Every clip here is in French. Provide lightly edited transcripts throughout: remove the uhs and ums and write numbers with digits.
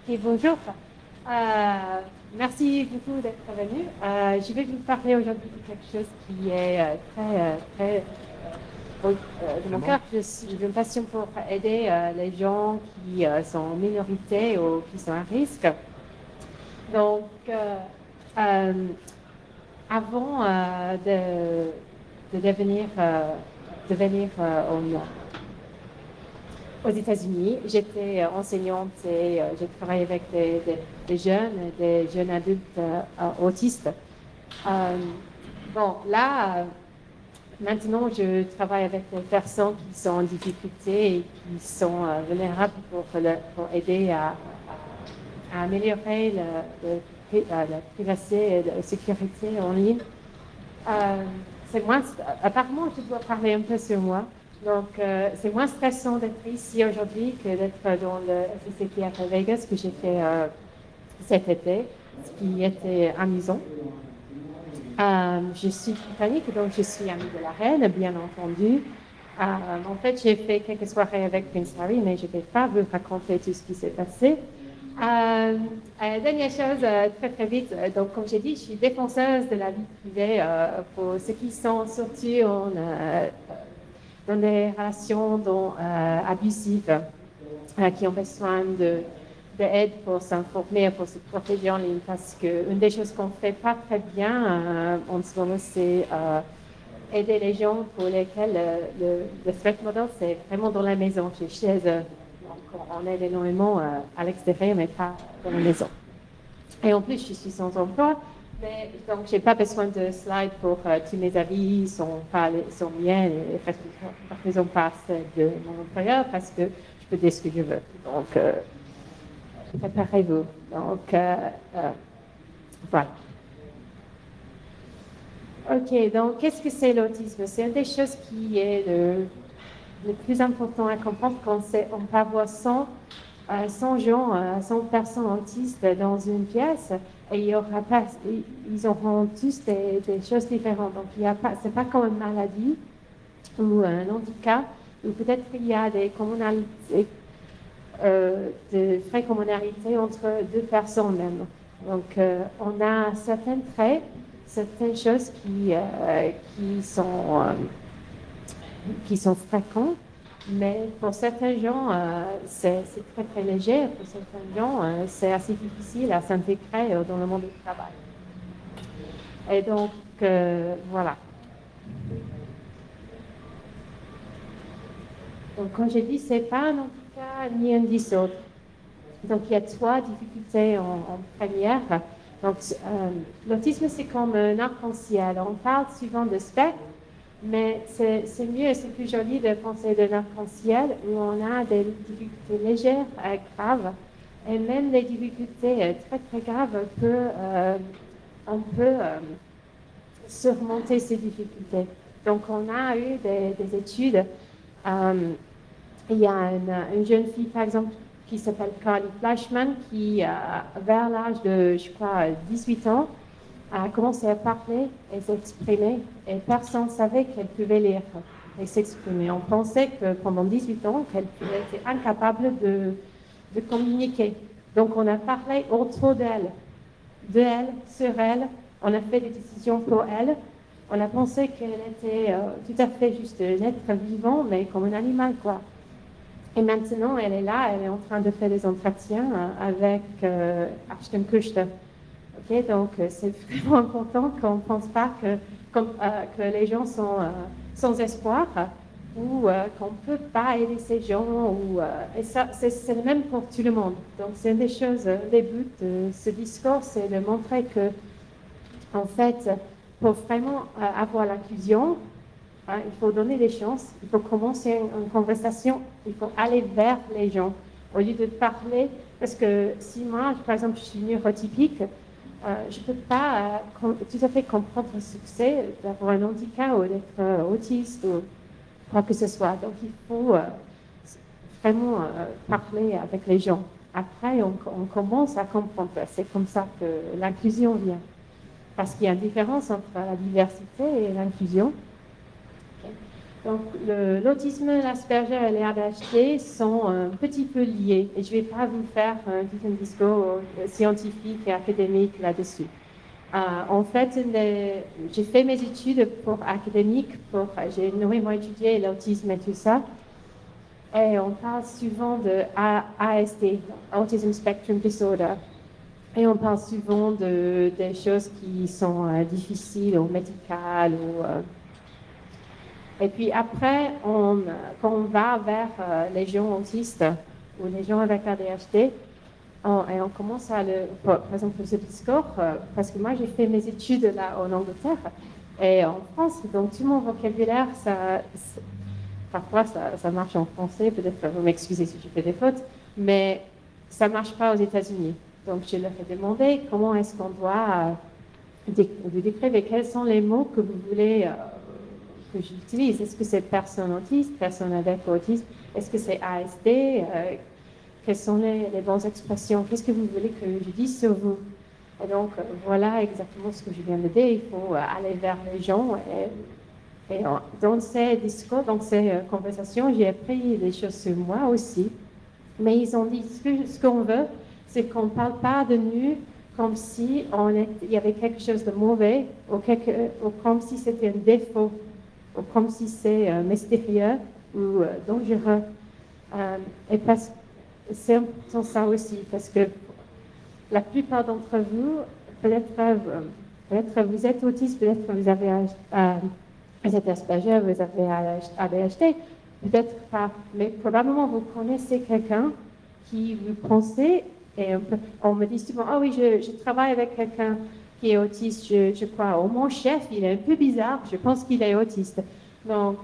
Et bonjour. Merci beaucoup d'être venu. Je vais vous parler aujourd'hui de quelque chose qui est très de mon cœur. Vraiment? J'ai une passion pour aider les gens qui sont en minorité ou qui sont à risque. Donc, euh, avant de devenir aux États-Unis, j'étais enseignante et j'ai travaillé avec des jeunes adultes autistes. Euh, bon, là, maintenant, je travaille avec des personnes qui sont en difficulté et qui sont vulnérables pour aider à améliorer la privacité et la sécurité en ligne. Euh, c'est moins, apparemment, je dois parler un peu sur moi. Donc, c'est moins stressant d'être ici aujourd'hui que d'être dans le SCCTF à Vegas que j'ai fait cet été, ce qui était amusant. Je suis britannique, donc je suis amie de la reine, bien entendu. En fait, j'ai fait quelques soirées avec Prince Harry, mais je ne vais pas vous raconter tout ce qui s'est passé. Dernière chose, très très vite, donc comme j'ai dit, je suis défenseuse de la vie privée pour ceux qui sont sortis dans des relations abusives, qui ont besoin d'aide pour s'informer, pour se protéger en ligne, parce qu'une des choses qu'on ne fait pas très bien en ce moment, c'est aider les gens pour lesquels le threat model, c'est vraiment dans la maison, chez eux. Donc, on aide énormément à l'extérieur, mais pas dans la maison. Et en plus, je suis sans emploi, mais donc je n'ai pas besoin de slides pour tous mes avis, sont miens, et ne sont pas celles de mon employeur, parce que je peux dire ce que je veux. Donc, préparez-vous. Donc, voilà. OK, donc qu'est-ce que c'est l'autisme? C'est une des choses qui est le plus important à comprendre quand on peut avoir 100 gens, 100 personnes autistes dans une pièce et il y aura pas, ils auront tous des choses différentes. Donc, il y a pas, c'est pas comme une maladie ou un handicap, ou peut-être qu'il y a des communalités, de vraies communalités entre deux personnes même. Donc, on a certains traits, certaines choses qui sont fréquents, mais pour certains gens, c'est très très léger. Pour certains gens, c'est assez difficile à s'intégrer dans le monde du travail. Et donc, voilà. Donc, comme j'ai dit, c'est pas un handicap ni un dysautre. Donc, il y a trois difficultés en première. Donc, l'autisme, c'est comme un arc-en-ciel. On parle souvent de spectre, mais c'est mieux, c'est plus joli de penser d'un arc-en-ciel où on a des difficultés légères, graves, et même des difficultés très très graves on peut surmonter ces difficultés. Donc, on a eu des études. euh, il y a une jeune fille, par exemple, qui s'appelle Carly Flashman, qui, vers l'âge de, je crois, 18 ans, a commencé à parler et s'exprimer, et personne ne savait qu'elle pouvait lire et s'exprimer. On pensait que pendant 18 ans, qu'elle était incapable de communiquer. Donc, on a parlé autour de elle, sur elle. On a fait des décisions pour elle. On a pensé qu'elle était tout à fait juste un être vivant, mais comme un animal, quoi. Et maintenant, elle est là, elle est en train de faire des entretiens avec Ashton Kutcher. Okay, donc, c'est vraiment important qu'on ne pense pas que les gens sont sans espoir ou qu'on ne peut pas aider ces gens. Et ça, c'est le même pour tout le monde. Donc, c'est une des choses, les buts de ce discours, c'est de montrer que, en fait, pour vraiment avoir l'inclusion, il faut donner des chances, il faut commencer une conversation, il faut aller vers les gens au lieu de parler. Parce que si moi, par exemple, je suis neurotypique, je ne peux pas tout à fait comprendre ce que c'est d'avoir un handicap ou d'être autiste ou quoi que ce soit. Donc, il faut vraiment parler avec les gens. Après, on commence à comprendre. C'est comme ça que l'inclusion vient. Parce qu'il y a une différence entre la diversité et l'inclusion. Okay. Donc, l'autisme, l'Asperger et l'ADHD sont un petit peu liés. Et je ne vais pas vous faire tout un discours scientifique et académique là-dessus. En fait, j'ai fait mes études académiques, j'ai énormément étudié l'autisme et tout ça. Et on parle souvent de ASD, Autism Spectrum Disorder. Et on parle souvent des choses qui sont difficiles ou médicales. Et puis après, quand on va vers les gens autistes ou les gens avec ADHD, et on commence par exemple, ce discours, parce que moi j'ai fait mes études là en Angleterre et en France, donc tout mon vocabulaire, parfois ça marche en français, peut-être vous m'excusez si je fais des fautes, mais ça ne marche pas aux États-Unis. Donc je leur ai demandé comment est-ce qu'on doit vous décrire quels sont les mots que vous voulez que j'utilise. Est-ce que c'est personne autiste, personne avec autisme, est-ce que c'est ASD, quelles sont les bonnes expressions, qu'est-ce que vous voulez que je dise sur vous? Et donc voilà exactement ce que je viens de dire, il faut aller vers les gens. Et dans ces discours, dans ces conversations, j'ai appris des choses sur moi aussi. Mais ils ont dit ce qu'on veut, c'est qu'on ne parle pas de nous comme si il y avait quelque chose de mauvais ou comme si c'était un défaut ou comme si c'est mystérieux ou dangereux. Et c'est important ça aussi, parce que la plupart d'entre vous, peut-être vous êtes autiste, peut-être vous êtes Asperger, vous avez ADHD, peut-être pas, mais probablement vous connaissez quelqu'un qui vous pensez, et on me dit souvent, ah oui, je travaille avec quelqu'un qui est autiste, je crois, oh, mon chef, il est un peu bizarre, je pense qu'il est autiste. Donc,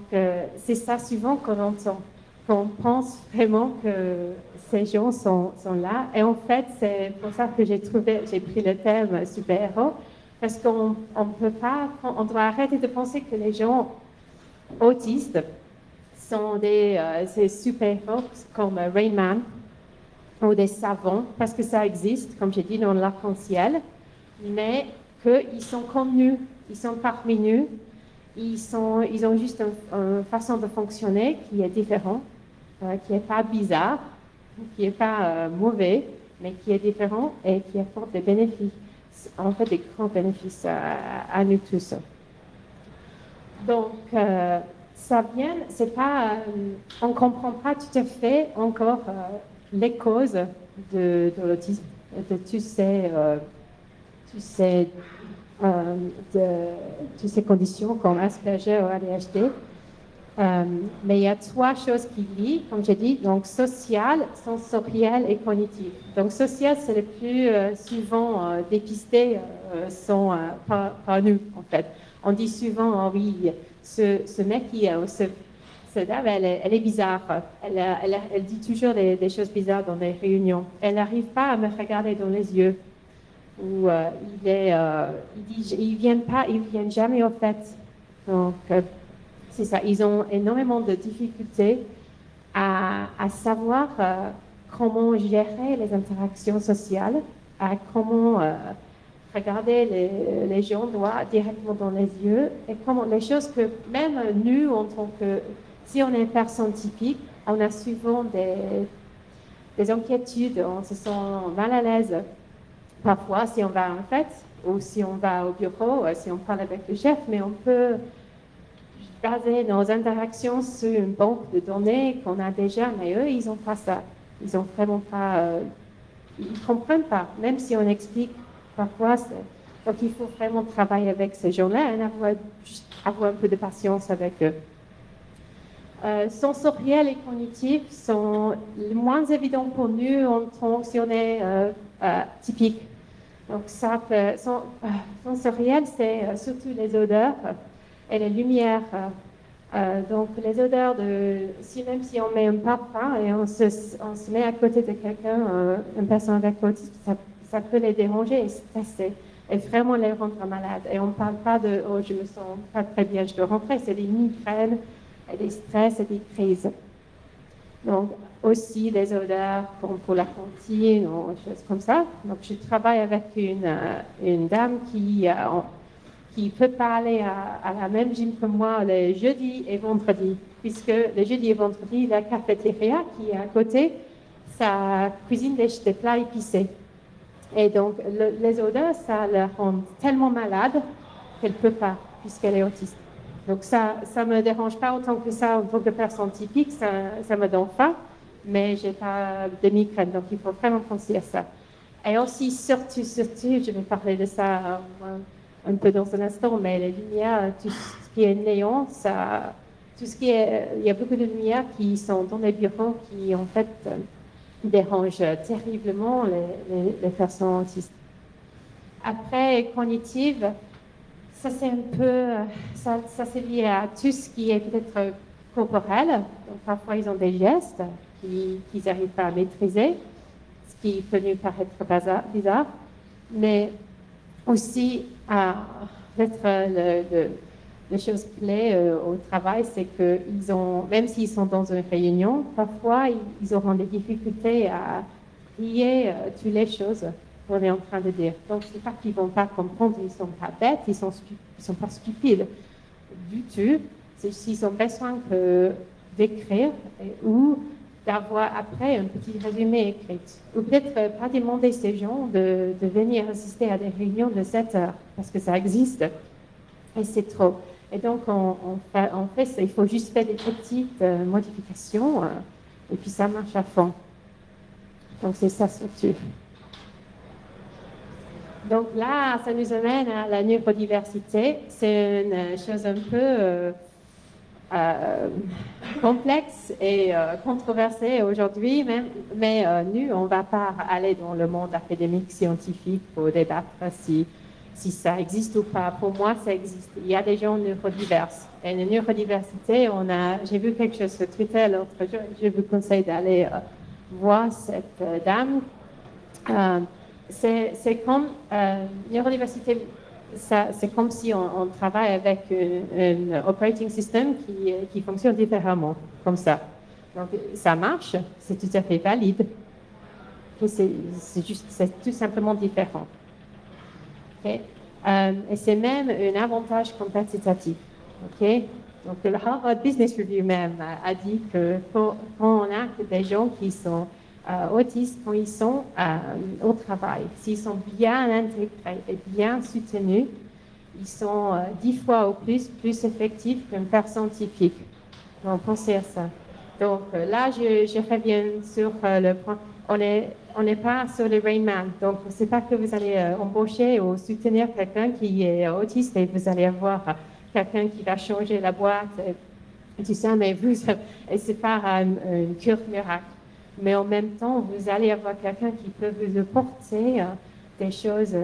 c'est ça souvent qu'on entend, qu'on pense vraiment que ces gens sont là. Et en fait, c'est pour ça que j'ai pris le thème super-héros, parce qu'on peut pas, on doit arrêter de penser que les gens autistes sont ces super-héros comme Rain Man ou des savants, parce que ça existe, comme j'ai dit, dans l'arc-en-ciel, mais qu'ils sont comme nous, ils sont parmi nous, ils ont juste une façon de fonctionner qui est différente, qui n'est pas bizarre, qui n'est pas mauvais, mais qui est différent et qui apporte des bénéfices, en fait des grands bénéfices à nous tous. Donc, c'est pas, on ne comprend pas tout à fait encore les causes de l'autisme, de toutes ces conditions comme Asperger ou ADHD. Mais il y a trois choses qui lient, comme j'ai dit, donc social, sensoriel et cognitif. Donc social, c'est le plus souvent dépisté sont par nous, en fait. On dit souvent, oh oui, ce mec, cette dame, elle est bizarre. Elle dit toujours des choses bizarres dans les réunions. Elle n'arrive pas à me regarder dans les yeux. Ou ils viennent jamais au fait. Donc, c'est ça. Ils ont énormément de difficultés à savoir comment gérer les interactions sociales, à comment regarder les gens droit directement dans les yeux, et comment les choses que même nous, en tant que, si on est une personne typique, on a souvent des inquiétudes, on se sent mal à l'aise. Parfois, si on va à une fête ou si on va au bureau, si on parle avec le chef, mais on peut baser nos interactions sur une banque de données qu'on a déjà, mais eux, ils n'ont pas ça. Ils n'ont vraiment pas... ils ne comprennent pas, même si on explique parfois. Donc, il faut vraiment travailler avec ces gens-là et avoir un peu de patience avec eux. Sensoriels et cognitifs sont les moins évidents pour nous en tant que si on est typique. Donc, sensoriel, c'est surtout les odeurs et les lumières. Donc, les odeurs, même si on met un parfum et on se met à côté de quelqu'un, une personne avec autisme, ça peut les déranger et stresser et vraiment les rendre malades. Et on ne parle pas de « oh, je me sens pas très bien, je dois rentrer », c'est des migraines, et des stress et des crises. Donc, aussi des odeurs comme pour la cantine ou des choses comme ça. Donc, je travaille avec une dame qui qui ne peut pas aller à la même gym que moi les jeudis et vendredis, puisque les jeudis et vendredis, la cafétéria qui est à côté, ça cuisine des plats épicés. Et donc, les odeurs, ça la rend tellement malade qu'elle ne peut pas, puisqu'elle est autiste. Donc, ça ne me dérange pas autant que ça en tant que personne typique, ça me donne faim, mais je n'ai pas de migraine, donc il faut vraiment penser à ça. Et aussi, surtout, je vais parler de ça un peu dans un instant, mais les lumières, tout ce qui est néon, tout ce qui est, il y a beaucoup de lumières qui sont dans les bureaux qui, en fait, dérangent terriblement les personnes autistes. Après, cognitive, ça c'est un peu, ça c'est lié à tout ce qui est peut-être corporel. Donc, parfois, ils ont des gestes qu'ils n'arrivent pas à maîtriser, ce qui peut nous paraître bizarre, mais aussi, peut-être la chose clé au travail, c'est que même s'ils sont dans une réunion, parfois ils auront des difficultés à lier toutes les choses qu'on est en train de dire. Donc, c'est pas qu'ils vont pas comprendre, ils sont pas bêtes, ils sont pas stupides du tout. C'est juste qu'ils ont besoin d'écrire ou d'avoir après un petit résumé écrit. Ou peut-être pas demander ces gens de venir assister à des réunions de 7 heures, parce que ça existe, et c'est trop. Et donc, on fait ça, il faut juste faire des petites modifications, et puis ça marche à fond. Donc, c'est ça surtout. Donc là, ça nous amène à la neurodiversité. C'est une chose un peu complexe et controversée aujourd'hui, mais nous, on ne va pas aller dans le monde académique, scientifique pour débattre si ça existe ou pas. Pour moi, ça existe. Il y a des gens neurodiverses. Et la neurodiversité, j'ai vu quelque chose sur Twitter l'autre jour, je vous conseille d'aller voir cette dame. C'est comme neurodiversité. C'est comme si on travaille avec un operating system qui fonctionne différemment, comme ça. Donc, ça marche, c'est tout à fait valide. C'est tout simplement différent. Okay? Et c'est même un avantage compétitif. Okay? Donc, le Harvard Business Review même a dit que quand on a des gens qui sont autistes, quand ils sont au travail, s'ils sont bien intégrés et bien soutenus, ils sont 10 fois ou plus effectifs qu'une personne typique. Donc, pensez à ça. Donc, là, je reviens sur le point. On n'est pas sur le Rain Man. Donc, ce n'est pas que vous allez embaucher ou soutenir quelqu'un qui est autiste et vous allez avoir quelqu'un qui va changer la boîte et tout ça, mais et c'est pas une cure miracle. Mais en même temps, vous allez avoir quelqu'un qui peut vous apporter des choses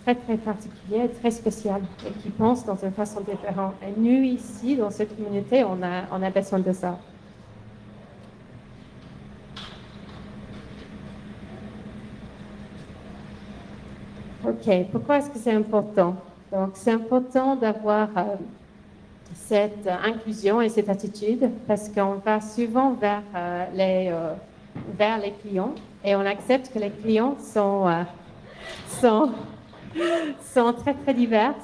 très, très particulières, très spéciales, et qui pense dans une façon différente. Et nous, ici, dans cette communauté, on a besoin de ça. OK, pourquoi est-ce que c'est important? Donc, c'est important d'avoir cette inclusion et cette attitude parce qu'on va souvent vers les clients et on accepte que les clients sont très, très divers,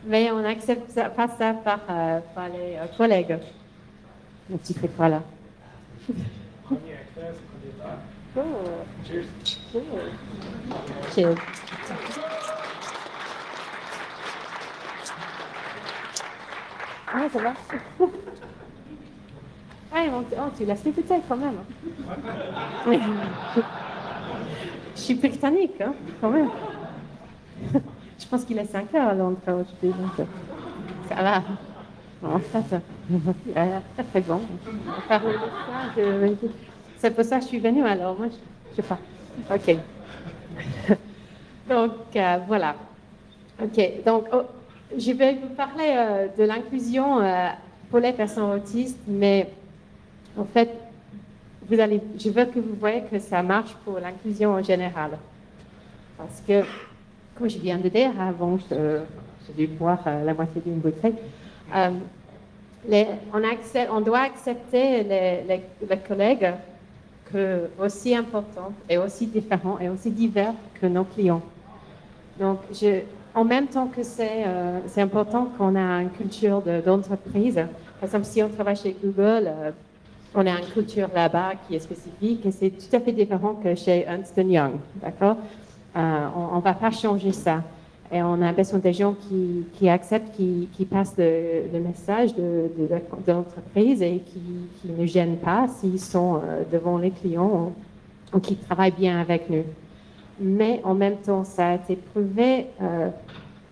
mais on n'accepte pas ça par les collègues. Un petit truc, voilà. Cool. Cheers. Cheers. Ah, ça va. Ah, tu l'as fait peut-être quand même. Je suis britannique, hein, quand même. Je pense qu'il est 5 heures à Londres aujourd'hui, donc ça va. En fait, il a l'air très très bon. C'est pour ça que je suis venue, alors moi, je sais pas. OK. Donc, voilà. OK, donc, je vais vous parler de l'inclusion pour les personnes autistes, mais en fait, je veux que vous voyez que ça marche pour l'inclusion en général. Parce que, comme je viens de dire avant, j'ai dû boire la moitié d'une bouteille, on doit accepter les collègues aussi importants et aussi différents et aussi divers que nos clients. Donc, en même temps que c'est important qu'on a une culture d'entreprise. Par exemple, si on travaille chez Google, on a une culture là-bas qui est spécifique et c'est tout à fait différent que chez Ernst Young, d'accord? On ne va pas changer ça. Et on a besoin des gens qui acceptent, qui passent le message de l'entreprise et qui ne gênent pas s'ils sont devant les clients ou qui travaillent bien avec nous. Mais en même temps, ça a été prouvé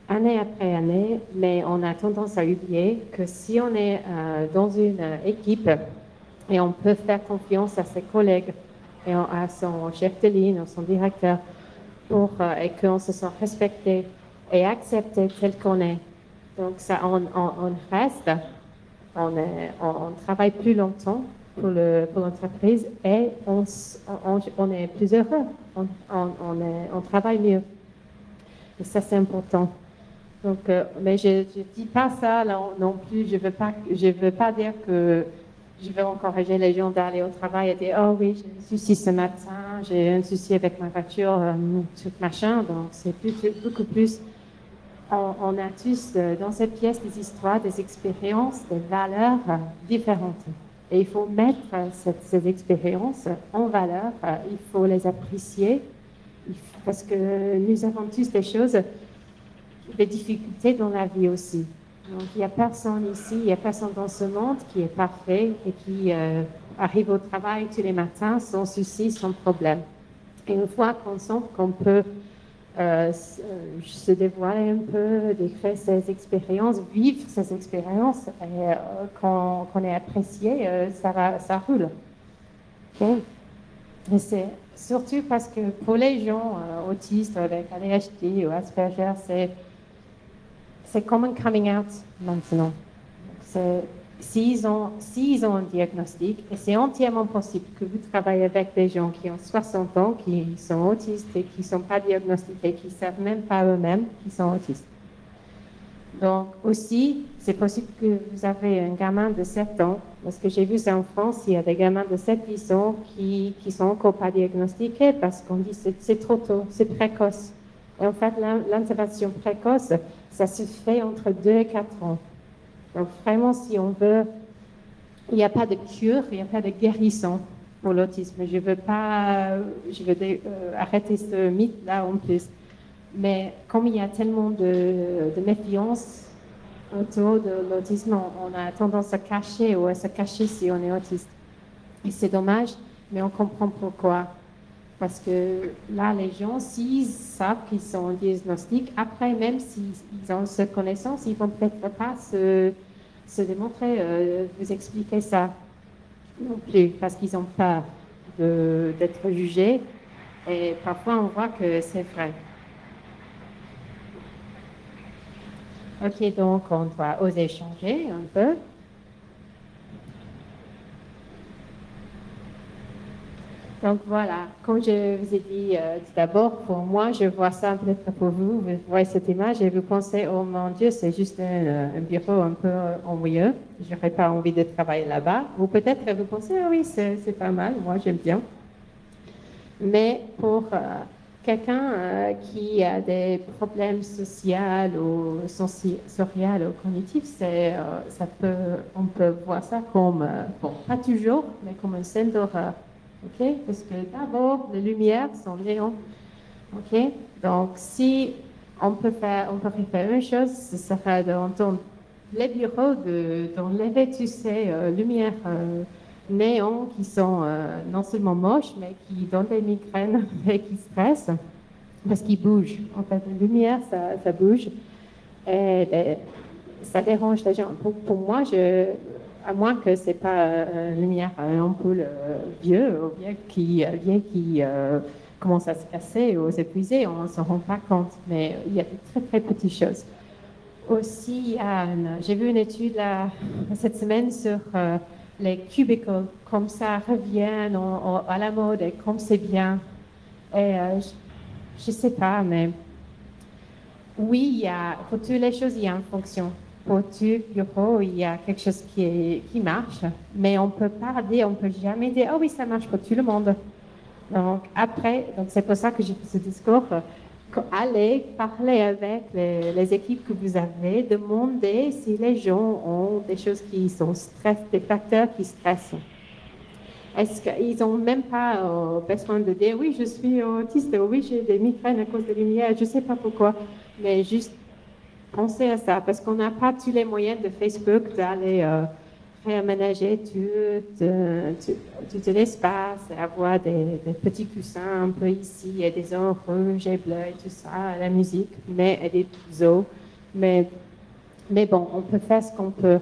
année après année, mais on a tendance à oublier que si on est dans une équipe et on peut faire confiance à ses collègues et à son chef de ligne, à son directeur, et qu'on se sent respecté et accepté tel qu'on est. Donc ça, on reste, on travaille plus longtemps pour l'entreprise et on est plus heureux, on travaille mieux. Et ça, c'est important. Donc, mais je ne dis pas ça non plus, je veux pas dire que je veux encourager les gens d'aller au travail et dire, oh oui, j'ai un souci ce matin, j'ai un souci avec ma voiture, tout machin. Donc, c'est beaucoup plus. On a tous dans cette pièce des histoires, des expériences, des valeurs différentes. Et il faut mettre ces expériences en valeur, il faut les apprécier, parce que nous avons tous des choses, des difficultés dans la vie aussi. Donc, il n'y a personne ici, il n'y a personne dans ce monde qui est parfait et qui arrive au travail tous les matins sans souci, sans problème. Et une fois qu'on sent qu'on peut se dévoiler un peu, décrire ses expériences, vivre ses expériences, et qu'on est apprécié, ça roule. Okay? Et c'est surtout parce que pour les gens autistes avec ADHD ou Asperger, c'est comme un coming out maintenant. S'ils ont un diagnostic, et c'est entièrement possible que vous travaillez avec des gens qui ont 60 ans, qui sont autistes et qui ne sont pas diagnostiqués, qui ne savent même pas eux-mêmes qu'ils sont autistes. Donc aussi, c'est possible que vous avez un gamin de 7 ans, parce que j'ai vu ça en France, il y a des gamins de 7-10 ans qui sont encore pas diagnostiqués parce qu'on dit c'est trop tôt, c'est précoce. Et en fait, l'intervention précoce, ça se fait entre 2 et 4 ans. Donc vraiment, si on veut, il n'y a pas de cure, il n'y a pas de guérison pour l'autisme. Je veux arrêter ce mythe-là en plus. Mais comme il y a tellement de méfiance autour de l'autisme, on a tendance à cacher ou à se cacher si on est autiste. Et c'est dommage, mais on comprend pourquoi. Parce que là, les gens, s'ils savent qu'ils sont diagnostiques, après, même s'ils ont cette connaissance, ils ne vont peut-être pas se démontrer, vous expliquer ça non plus, parce qu'ils ont peur d'être jugés. Et parfois, on voit que c'est vrai. Ok, donc on doit oser changer un peu. Donc voilà, comme je vous ai dit tout d'abord, pour moi, je vois ça peut-être pour vous, vous voyez cette image et vous pensez, oh mon Dieu, c'est juste un bureau un peu ennuyeux, je n'aurais pas envie de travailler là-bas. Ou peut-être vous pensez, ah oui, c'est pas mal, moi j'aime bien. Mais pour quelqu'un qui a des problèmes sociaux ou sensoriels ou cognitifs, on peut voir ça comme, bon, pas toujours, mais comme une scène d'horreur. Okay? Parce que d'abord, les lumières sont néons. Okay? Donc, si on peut faire une chose, ce serait d'entendre les bureaux d'enlever, tu sais, lumières néons qui sont non seulement moches, mais qui donnent des migraines et qui stressent parce qu'ils bougent. En fait, la lumière, ça bouge et ça dérange les gens. Pour moi, à moins que ce n'est pas une lumière, une ampoule vieux ou bien qui commence à se casser ou s'épuiser, on ne s'en rend pas compte, mais il y a de très très petites choses. Aussi, j'ai vu une étude cette semaine sur les cubicles, comme ça revient à la mode et comme c'est bien. Et je ne sais pas, mais oui, pour toutes les choses, il y a une fonction. Pour tout bureau, il y a quelque chose qui marche, mais on peut jamais dire, oh oui, ça marche pour tout le monde. Donc c'est pour ça que j'ai fait ce discours. allez parler avec les équipes que vous avez, demandez si les gens ont des choses qui sont des facteurs qui stressent. Est-ce qu'ils n'ont même pas besoin de dire oui, je suis autiste, oui, j'ai des migraines à cause de lumière, je ne sais pas pourquoi, mais juste pensez à ça, parce qu'on n'a pas tous les moyens de Facebook d'aller réaménager tout l'espace, avoir des petits coussins un peu ici, et des ongles rouges et bleus et tout ça, la musique, mais et des os. Mais bon, on peut faire ce qu'on peut.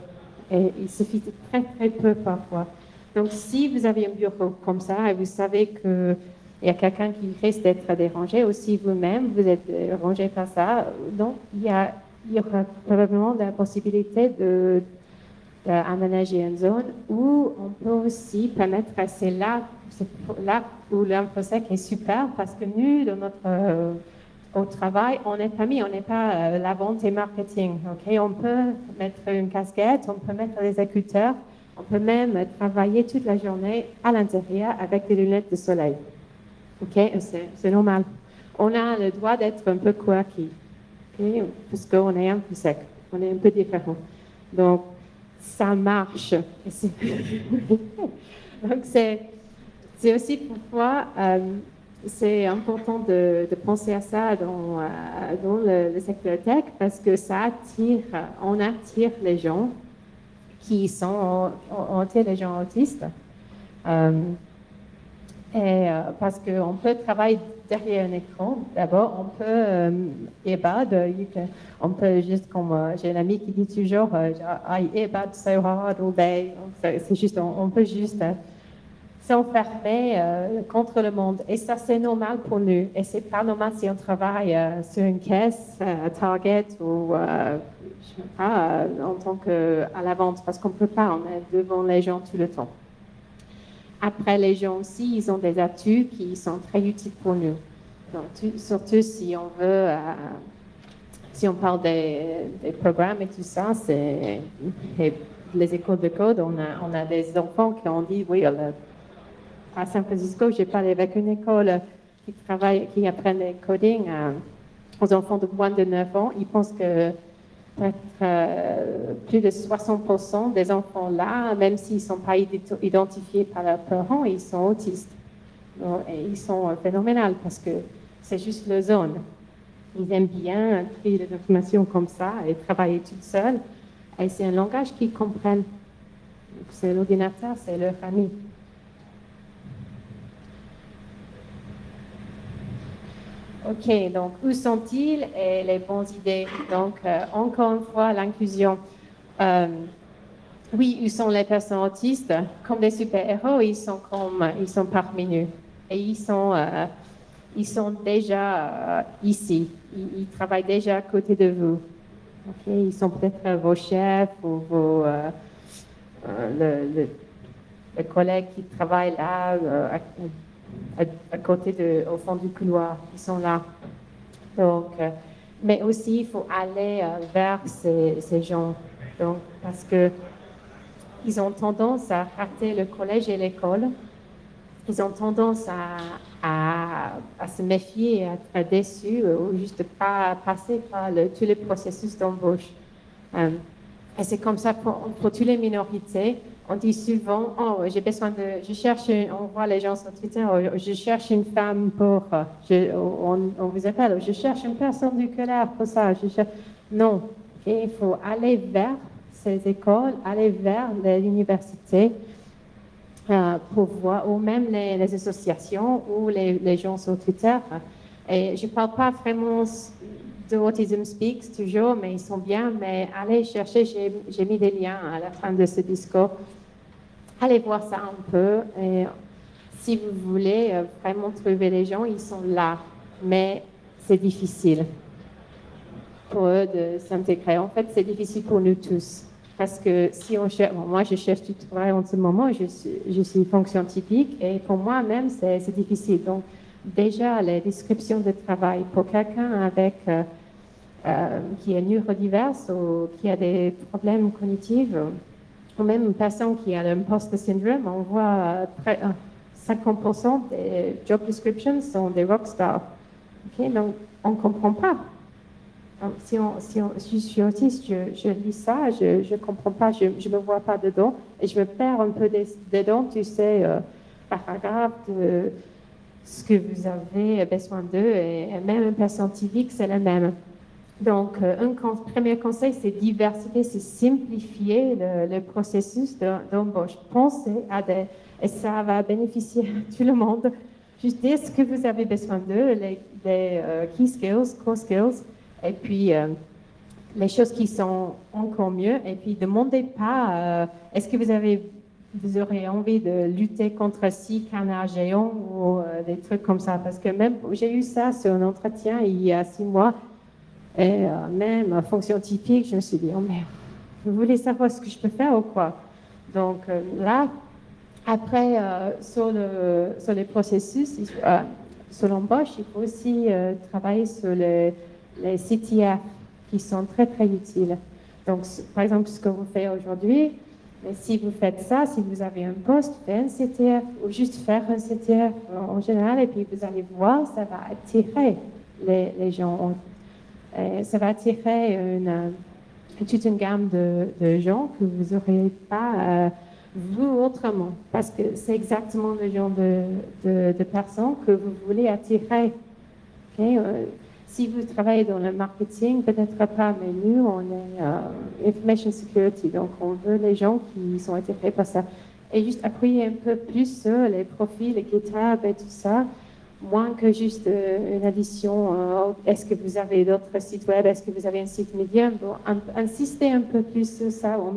Et il suffit de très, très peu parfois. Donc, si vous avez un bureau comme ça et vous savez qu'il y a quelqu'un qui risque d'être dérangé, ou si vous-même, vous êtes dérangé par ça, donc il y aura probablement la possibilité d'aménager une zone où on peut aussi permettre, c'est là où l'InfoSec est super, parce que nous, dans notre au travail, on est famille, on n'est pas la vente et marketing. Okay? On peut mettre une casquette, on peut mettre des écouteurs, on peut même travailler toute la journée à l'intérieur avec des lunettes de soleil. Okay? C'est normal. On a le droit d'être un peu quirky, okay? Parce qu'on est un peu sec, on est un peu différent. Donc, ça marche. Donc, c'est aussi pourquoi c'est important de penser à ça dans le secteur tech, parce que on attire les gens qui sont, on attire les gens autistes. Parce qu'on peut travailler derrière un écran. D'abord, on peut on peut juste, comme j'ai un ami qui dit toujours, I earbud so hard all day. C'est juste, on peut juste s'enfermer contre le monde. Et ça, c'est normal pour nous. Et c'est pas normal si on travaille sur une caisse à Target ou je sais pas, en tant qu'à la vente, parce qu'on peut pas, on est devant les gens tout le temps. Après, les gens aussi, ils ont des atouts qui sont très utiles pour nous. Donc, surtout si on veut, si on parle des programmes et tout ça, les écoles de code, on a des enfants qui ont dit, oui, à San Francisco, j'ai parlé avec une école qui apprend le coding aux enfants de moins de 9 ans. Ils pensent que plus de 60% des enfants là, même s'ils ne sont pas identifiés par leurs parents, ils sont autistes. Et ils sont phénoménaux parce que c'est juste leur zone. Ils aiment bien créer des informations comme ça et travailler tout seuls. Et c'est un langage qu'ils comprennent. C'est l'ordinateur, c'est leur ami. OK, donc où sont-ils et les bonnes idées? Donc, encore une fois, l'inclusion. Oui, où sont les personnes autistes? Comme des super-héros, ils sont parmi nous. Et ils sont déjà ici. Ils travaillent déjà à côté de vous. Okay? Ils sont peut-être vos chefs ou les collègues qui travaillent là, à côté au fond du couloir, ils sont là. Donc, mais aussi, il faut aller vers ces gens, donc, parce que ils ont tendance à rater le collège et l'école. Ils ont tendance à se méfier, à être déçus ou juste pas passer par tous les processus d'embauche. Et c'est comme ça pour toutes les minorités. On dit souvent, oh, on voit les gens sur Twitter, oh, je cherche une femme pour, on vous appelle, je cherche une personne du colère pour ça. Non, et il faut aller vers ces écoles, aller vers l'université pour voir, ou même les associations ou les gens sur Twitter. Et je ne parle pas vraiment de Autism Speaks toujours, mais ils sont bien. Mais allez chercher, j'ai mis des liens à la fin de ce discours. Allez voir ça un peu. Et si vous voulez vraiment trouver les gens, ils sont là. Mais c'est difficile pour eux de s'intégrer. En fait, c'est difficile pour nous tous. Parce que si on cherche, moi je cherche du travail en ce moment, je suis fonction typique et pour moi-même c'est difficile. Donc déjà les descriptions de travail pour quelqu'un avec qui est neurodiverse ou qui a des problèmes cognitifs, ou même une personne qui a l'imposter syndrome, on voit 50% des job descriptions sont des rockstars. Okay? Donc, on ne comprend pas. Donc, si je suis autiste, je lis ça, je ne comprends pas, je ne me vois pas dedans et je me perds un peu dedans, tu sais, paragraphe de ce que vous avez besoin d'eux et même un peu scientifique, c'est le même. Donc, premier conseil, c'est diversifier, c'est simplifier le processus d'embauche. Pensez à et ça va bénéficier à tout le monde. Juste dire ce que vous avez besoin d'eux, les key skills, core skills, et puis les choses qui sont encore mieux. Et puis, demandez pas, est-ce que vous aurez envie de lutter contre 6 canards géants ou des trucs comme ça? Parce que même, j'ai eu ça sur un entretien il y a 6 mois. Et même fonction typique, je me suis dit, oh merde, vous voulez savoir ce que je peux faire ou quoi? Donc là, après, sur les processus, sur l'embauche, il faut aussi travailler sur les CTF qui sont très, très utiles. Donc, par exemple, ce que vous faites aujourd'hui, mais si vous faites ça, si vous avez un poste, faites un CTF ou juste faire un CTF en général, et puis vous allez voir, ça va attirer les gens. Ça va attirer toute une gamme de gens que vous n'auriez pas vu autrement, parce que c'est exactement le genre de personnes que vous voulez attirer. Okay? Si vous travaillez dans le marketing, peut-être pas, mais nous, on est information security, donc on veut les gens qui sont attirés par ça. Et juste appuyer un peu plus sur les profils, les GitHub et tout ça, moins que juste une addition. Est-ce que vous avez d'autres sites web? Est-ce que vous avez un site Medium? Bon, insister un peu plus sur ça ou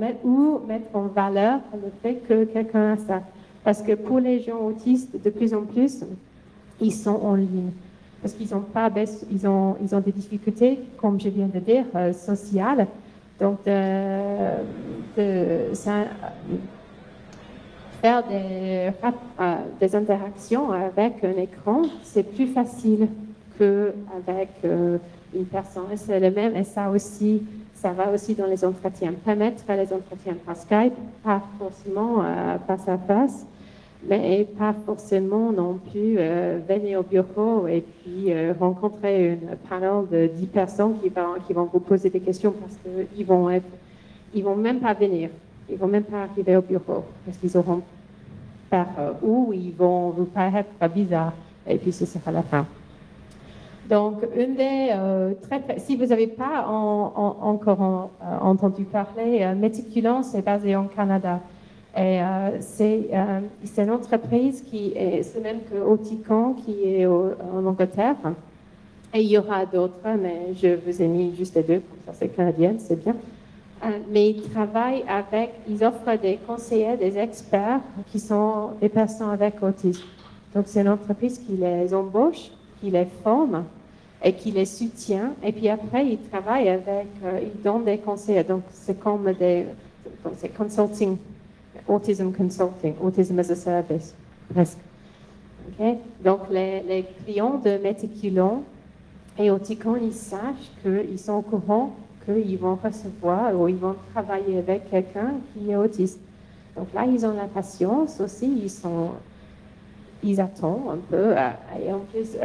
mettre en valeur le fait que quelqu'un a ça. Parce que pour les gens autistes, de plus en plus, ils sont en ligne. Parce qu'ils ont pas, ils ont des difficultés, comme je viens de dire, sociales. Donc, faire des interactions avec un écran, c'est plus facile qu'avec une personne. C'est le même, et ça va aussi dans les entretiens. Permettre les entretiens par Skype, pas forcément face à face, mais pas forcément non plus venir au bureau et puis rencontrer une panel de 10 personnes qui vont vous poser des questions parce qu'ils vont même pas venir. Ils vont même pas arriver au bureau parce qu'ils auront peur ou ils vont vous paraître bizarre et puis ce sera la fin. Donc, si vous n'avez pas encore entendu parler, Méticulance est basé en Canada. Et c'est une entreprise qui est même que Oticon qui est en Angleterre. Et il y aura d'autres, mais je vous ai mis juste les deux, comme ça c'est canadienne, c'est bien. Mais ils offrent des conseillers, des experts qui sont des personnes avec autisme. Donc c'est une entreprise qui les embauche, qui les forme et qui les soutient. Et puis après, ils travaillent ils donnent des conseils. Donc c'est comme c'est consulting. Autism Consulting, Autism as a Service, presque. Okay? Donc, les clients de Méticulon et Oticon, ils sachent qu'ils sont au courant qu'ils vont recevoir ou ils vont travailler avec quelqu'un qui est autiste. Donc là, ils ont la patience aussi, ils attendent un peu et en plus,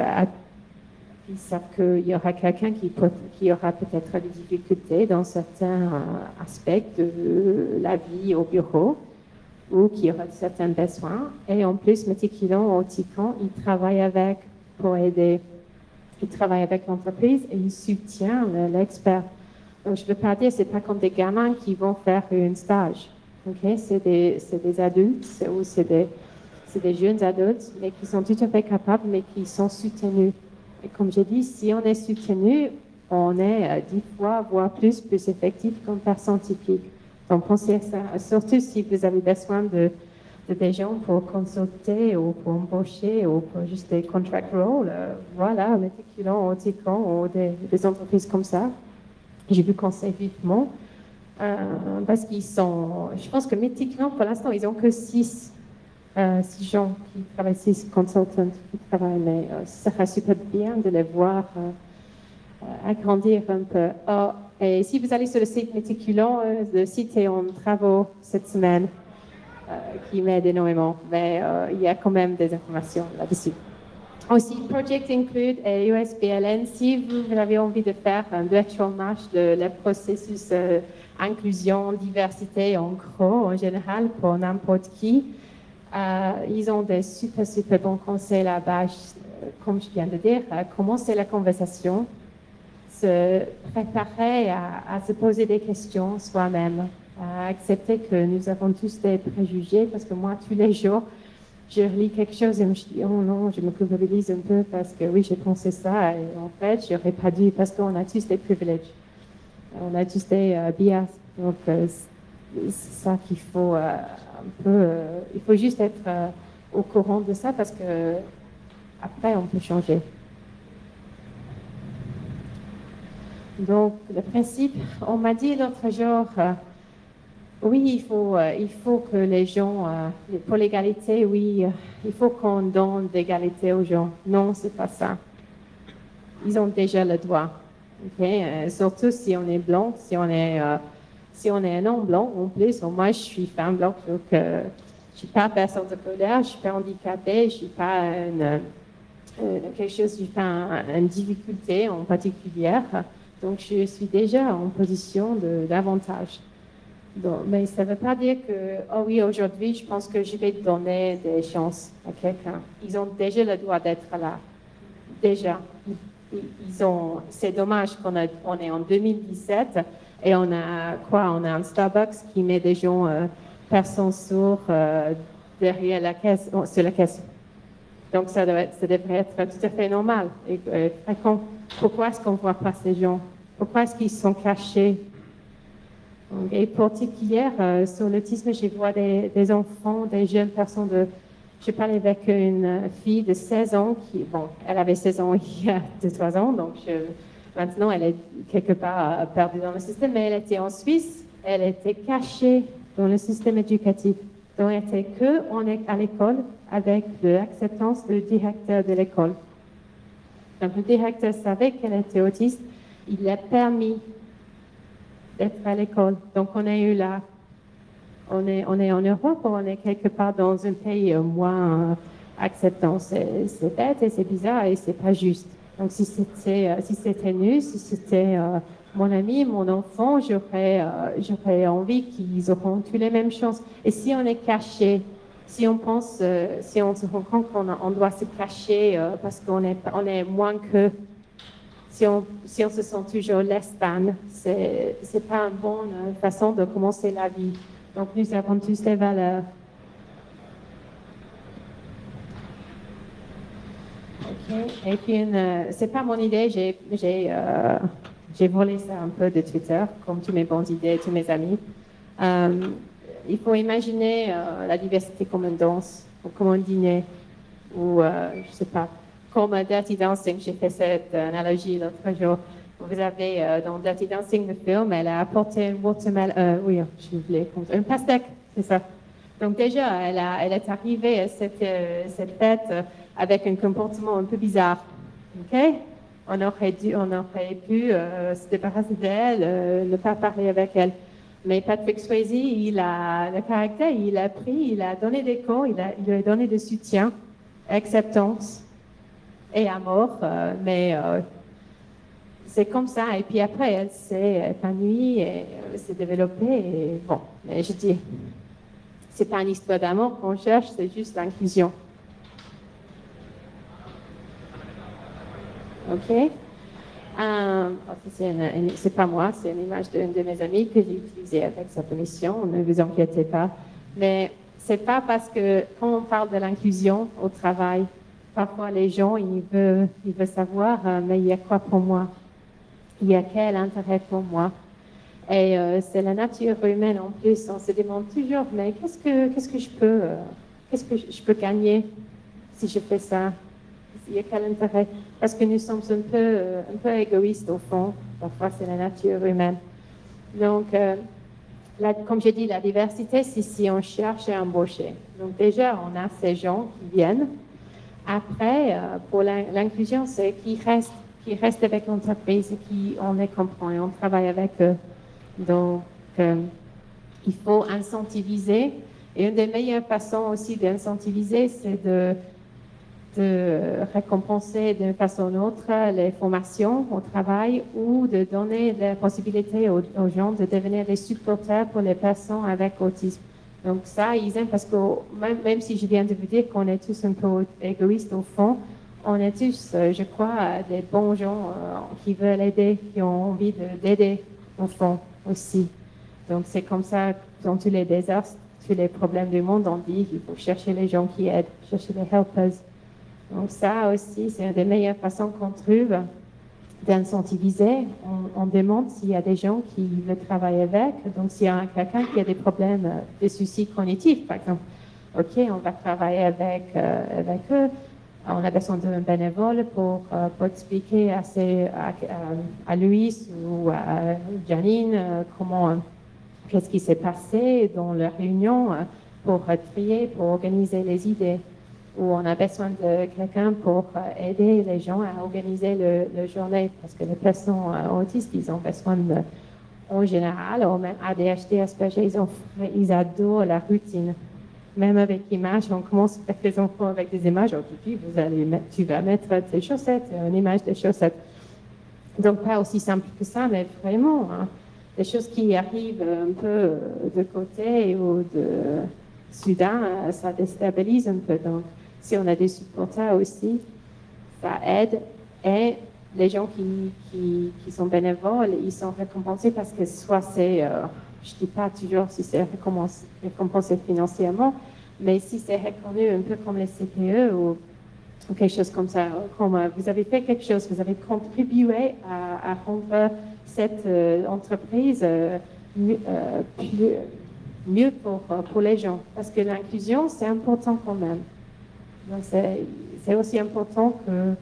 ils savent qu'il y aura quelqu'un qui aura peut-être des difficultés dans certains aspects de la vie au bureau, ou qui aura certains besoins. Et en plus, Méticulon, Oticon, ils travaillent avec pour aider. Ils travaillent avec l'entreprise et ils soutiennent l'expert. Donc, je ne veux pas dire, c'est pas comme des gamins qui vont faire un stage. Okay? C'est des adultes ou c'est des jeunes adultes, mais qui sont tout à fait capables, mais qui sont soutenus. Et comme j'ai dit, si on est soutenu, on est 10 fois, voire plus effectif qu'une personne typique. Donc, pensez à ça, surtout si vous avez besoin de des gens pour consulter ou pour embaucher ou pour juste des contract roles. Voilà, Méticulon, Oticon ou des entreprises comme ça. J'ai vu conseil vivement parce qu'ils sont... Je pense que Méticulon, pour l'instant, ils n'ont que 6 gens qui travaillent, 6 consultants qui travaillent, mais ça serait super bien de les voir agrandir un peu. Et si vous allez sur le site Méticulon, le site est en travaux cette semaine, qui m'aide énormément, mais il y a quand même des informations là-dessus. Aussi, Project Include et USBLN, si vous avez envie de faire un virtual match de le processus inclusion, diversité, en gros, en général, pour n'importe qui, ils ont des super, super bons conseils là-bas, comme je viens de dire, commencer la conversation, se préparer à se poser des questions soi-même, à accepter que nous avons tous des préjugés, parce que moi, tous les jours, je relis quelque chose et je me dis, oh non, je me culpabilise un peu parce que oui, j'ai pensé ça et en fait, je n'aurais pas dû parce qu'on a tous des privilèges. On a tous des bias. Donc, c'est ça qu'il faut un peu. Il faut juste être au courant de ça parce que après, on peut changer. Donc, le principe, on m'a dit l'autre jour, oui, il faut que les gens, pour l'égalité, oui, il faut qu'on donne l'égalité aux gens. Non, c'est pas ça. Ils ont déjà le droit. Okay? Surtout si on est blanc, si on est un homme blanc en plus. Moi, je suis femme blanche, donc je suis pas personne de couleur, je suis pas handicapée, je suis pas quelque chose, je suis pas une difficulté en particulier. Donc, je suis déjà en position d'avantage. Mais ça ne veut pas dire que, oh oui, aujourd'hui, je pense que je vais donner des chances à quelqu'un. Ils ont déjà le droit d'être là. Déjà. C'est dommage qu'on est en 2017 et on a quoi? On a un Starbucks qui met des gens, personnes sourdes, derrière la caisse, sur la caisse. Donc, ça devrait être tout à fait normal et fréquent. Pourquoi est-ce qu'on ne voit pas ces gens? Pourquoi est-ce qu'ils sont cachés? Et particulière, sur l'autisme, je vois des enfants, des jeunes personnes je parlais avec une fille de 16 ans elle avait 16 ans il y a 2-3 ans, donc maintenant elle est quelque part perdue dans le système, mais elle était en Suisse, elle était cachée dans le système éducatif. Donc elle était à l'école avec l'acceptance du directeur de l'école. Donc le directeur savait qu'elle était autiste, il l'a permis d'être à l'école. Donc, on est en Europe, on est quelque part dans un pays moins acceptant. C'est bête et c'est bizarre et c'est pas juste. Donc, si c'était nu, si c'était mon ami, mon enfant, j'aurais envie qu'ils auront toutes les mêmes chances. Et si on est caché, si on se rend compte qu'on doit se cacher parce qu'on est moins que si on se sent toujours lesbienne, c'est pas une bonne façon de commencer la vie. Donc, nous avons tous des valeurs. OK. Et puis, c'est pas mon idée, j'ai volé ça un peu de Twitter, comme toutes mes bonnes idées, tous mes amis. Il faut imaginer la diversité comme une danse, ou comme un dîner, ou, je sais pas, comme Dirty Dancing, j'ai fait cette analogie l'autre jour. Vous avez dans Dirty Dancing, le film, elle a apporté une watermelon, un pastèque, c'est ça. Donc déjà, elle est arrivée à cette fête avec un comportement un peu bizarre. Ok? On aurait pu se débarrasser d'elle, ne pas parler avec elle. Mais Patrick Swayze, il a le caractère, il a donné des cours, il lui a donné de soutien, acceptance et amour, mais c'est comme ça. Et puis après, elle s'est épanouie et s'est développée. Et bon, mais je dis, c'est pas une histoire d'amour qu'on cherche, c'est juste l'inclusion. OK? C'est pas moi, c'est une image d'une de mes amies que j'ai utilisée avec sa permission, ne vous inquiétez pas. Mais c'est pas parce que quand on parle de l'inclusion au travail, parfois les gens, ils veulent savoir, mais il y a quoi pour moi? Il y a quel intérêt pour moi? Et c'est la nature humaine en plus. On se demande toujours, mais qu'est-ce que je peux gagner si je fais ça? Il y a quel intérêt? Parce que nous sommes un peu égoïstes au fond. Parfois, c'est la nature humaine. Donc, comme j'ai dit, la diversité, c'est si on cherche à embaucher. Donc, déjà, on a ces gens qui viennent. Après, pour l'inclusion, c'est qui restent avec l'entreprise et on les comprend et on travaille avec eux. Donc, il faut incentiviser. Et une des meilleures façons aussi d'incentiviser, c'est de récompenser d'une façon ou d'une autre les formations au travail ou de donner la possibilité aux gens de devenir des supporters pour les personnes avec autisme. Donc ça, ils aiment parce que même si je viens de vous dire qu'on est tous un peu égoïstes au fond, on est tous, je crois, des bons gens qui veulent aider, qui ont envie d'aider au fond aussi. Donc c'est comme ça, dans tous les désastres, tous les problèmes du monde, on dit qu'il faut chercher les gens qui aident, chercher les helpers. Donc ça aussi, c'est une des meilleures façons qu'on trouve d'incentiviser. On demande s'il y a des gens qui veulent travailler avec. Donc s'il y a quelqu'un qui a des problèmes, des soucis cognitifs, par exemple, OK, on va travailler avec eux. On a besoin d'un bénévole pour expliquer à Louis ou à Janine qu'est-ce qui s'est passé dans leur réunion pour trier, pour organiser les idées. Ou on a besoin de quelqu'un pour aider les gens à organiser le journée, parce que les personnes autistes, ils ont besoin en général, ou même ADHD, Asperger, ils adorent la routine. Même avec images, on commence avec les enfants avec des images. Ok, puis tu vas mettre tes chaussettes, une image des chaussettes. Donc pas aussi simple que ça, mais vraiment des choses qui arrivent un peu de côté ou de soudain, ça déstabilise un peu. Donc si on a des supporters aussi, ça aide. Et les gens qui sont bénévoles, ils sont récompensés parce que soit c'est je ne dis pas toujours si c'est récompensé financièrement, mais si c'est reconnu un peu comme les CPE ou quelque chose comme ça, comme vous avez fait quelque chose, vous avez contribué à rendre cette entreprise mieux pour les gens. Parce que l'inclusion, c'est important quand même. Donc c'est aussi important que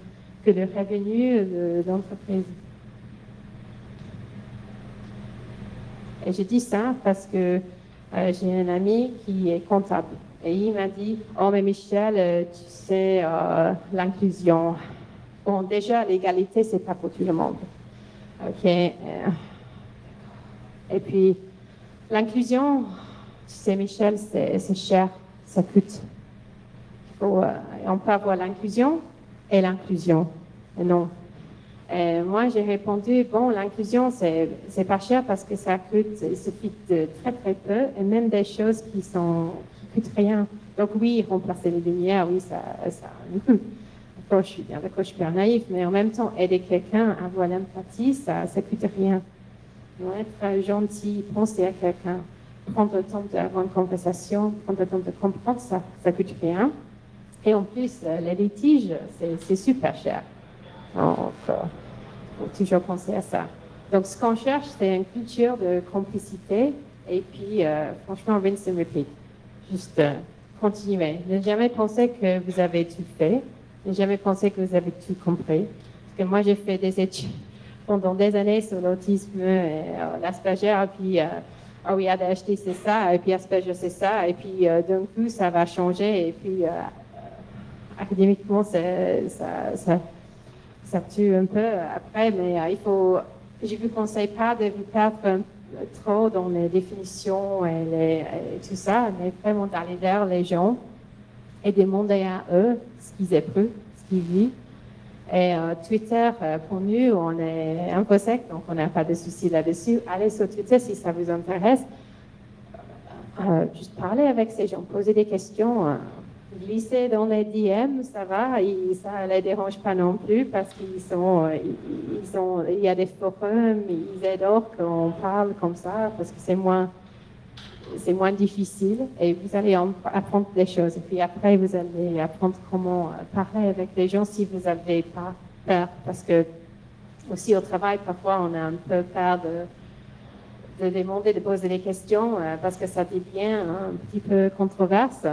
le revenu de l'entreprise. Et je dis ça parce que j'ai un ami qui est comptable. Et il m'a dit, oh mais Michel, tu sais, l'inclusion. Bon, déjà, l'égalité, c'est pas pour tout le monde. OK. Et puis, l'inclusion, tu sais, Michel, c'est cher, ça coûte. On peut avoir l'inclusion et l'inclusion. Non. Moi, j'ai répondu, bon, l'inclusion, c'est pas cher parce que ça coûte, il suffit de très, très peu, et même des choses qui coûtent rien. Donc oui, remplacer les lumières, oui, ça je suis bien d'accord, je suis bien naïf, mais en même temps, aider quelqu'un à avoir l'empathie, ça coûte rien. Donc, être gentil, penser à quelqu'un, prendre le temps d'avoir une conversation, prendre le temps de comprendre, ça coûte rien. Et en plus, les litiges, c'est super cher. Donc, il faut toujours penser à ça. Donc, ce qu'on cherche, c'est une culture de complicité. Et puis, franchement, rinse and repeat. Juste continuer. Ne jamais penser que vous avez tout fait. Ne jamais penser que vous avez tout compris. Parce que moi, j'ai fait des études pendant des années sur l'autisme et l'Asperger. Et puis, ah oui, ADHD, c'est ça. Et puis, Asperger, c'est ça. Et puis, d'un coup, ça va changer. Et puis, académiquement, ça tue un peu après, mais je vous conseille pas de vous perdre trop dans les définitions et tout ça, mais vraiment d'aller vers les gens et demander à eux ce qu'ils éprouvent, ce qu'ils vivent. Et Twitter, pour nous, on est un peu sec, donc on n'a pas de souci là-dessus. Allez sur Twitter si ça vous intéresse. Juste parler avec ces gens, poser des questions. Glisser dans les DM, ça va, ça ne les dérange pas non plus parce il y a des forums, ils adorent qu'on parle comme ça parce que c'est moins difficile et vous allez apprendre des choses. Et puis après, vous allez apprendre comment parler avec les gens si vous n'avez pas peur. Parce que aussi au travail, parfois, on a un peu peur de demander, de poser des questions parce que ça devient un petit peu controverse.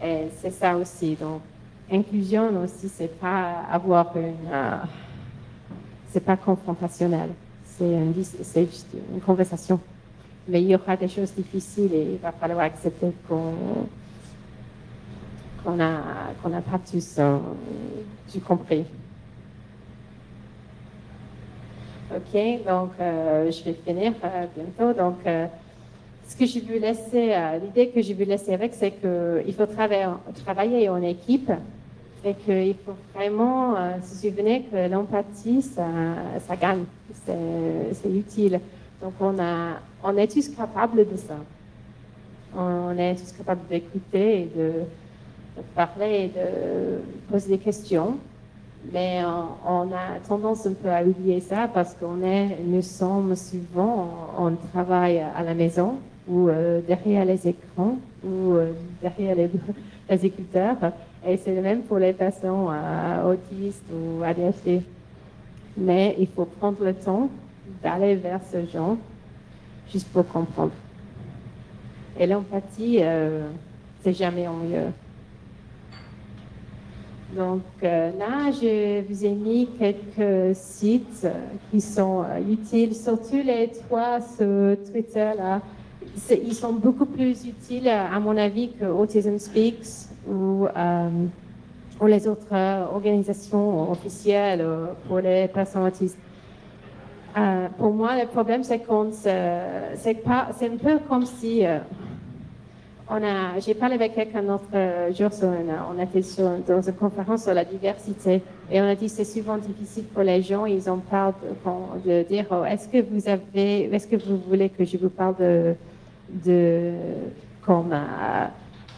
Et c'est ça aussi. Donc, inclusion aussi, c'est pas c'est pas confrontationnel. C'est juste une conversation. Mais il y aura des choses difficiles et il va falloir accepter qu'on n'a pas tous tout compris. OK, donc je vais finir bientôt. Donc, ce que je veux laisser, l'idée que je veux laisser avec, c'est qu'il faut travailler en équipe et qu'il faut vraiment se souvenir que l'empathie, ça gagne, c'est utile. Donc on est tous capables de ça. On est tous capables d'écouter et de parler et de poser des questions. Mais on a tendance un peu à oublier ça parce nous sommes souvent en travail à la maison ou derrière les écrans ou derrière les écouteurs. Et c'est le même pour les personnes autistes ou ADHD. Mais il faut prendre le temps d'aller vers ce genre juste pour comprendre. Et l'empathie, c'est jamais en mieux. Donc là, je vous ai mis quelques sites qui sont utiles, surtout les trois sur Twitter là. Ils sont beaucoup plus utiles, à mon avis, que Autism Speaks ou les autres organisations officielles pour les personnes autistes. Pour moi, le problème, c'est c'est un peu comme si j'ai parlé avec quelqu'un l'autre jour, on était dans une conférence sur la diversité et on a dit que c'est souvent difficile pour les gens, ils en parlent de dire est-ce que vous voulez que je vous parle comme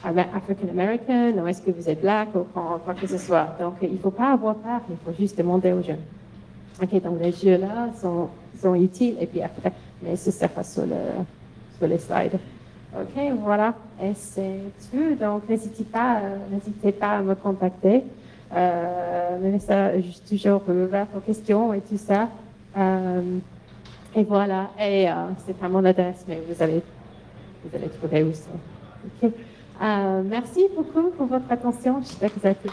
African American ou est-ce que vous êtes black ou quoi que ce soit. Donc il ne faut pas avoir peur, il faut juste demander aux gens. Ok, donc les jeux là sont utiles et puis après, mais ce sera sur les slides. Ok, voilà, et c'est tout. Donc, n'hésitez pas à me contacter. Mais ça, je suis toujours ouverte aux questions et tout ça. Et voilà, et c'est pas mon adresse, mais vous allez trouver où c'est. Okay. Merci beaucoup pour votre attention. J'espère que ça a été.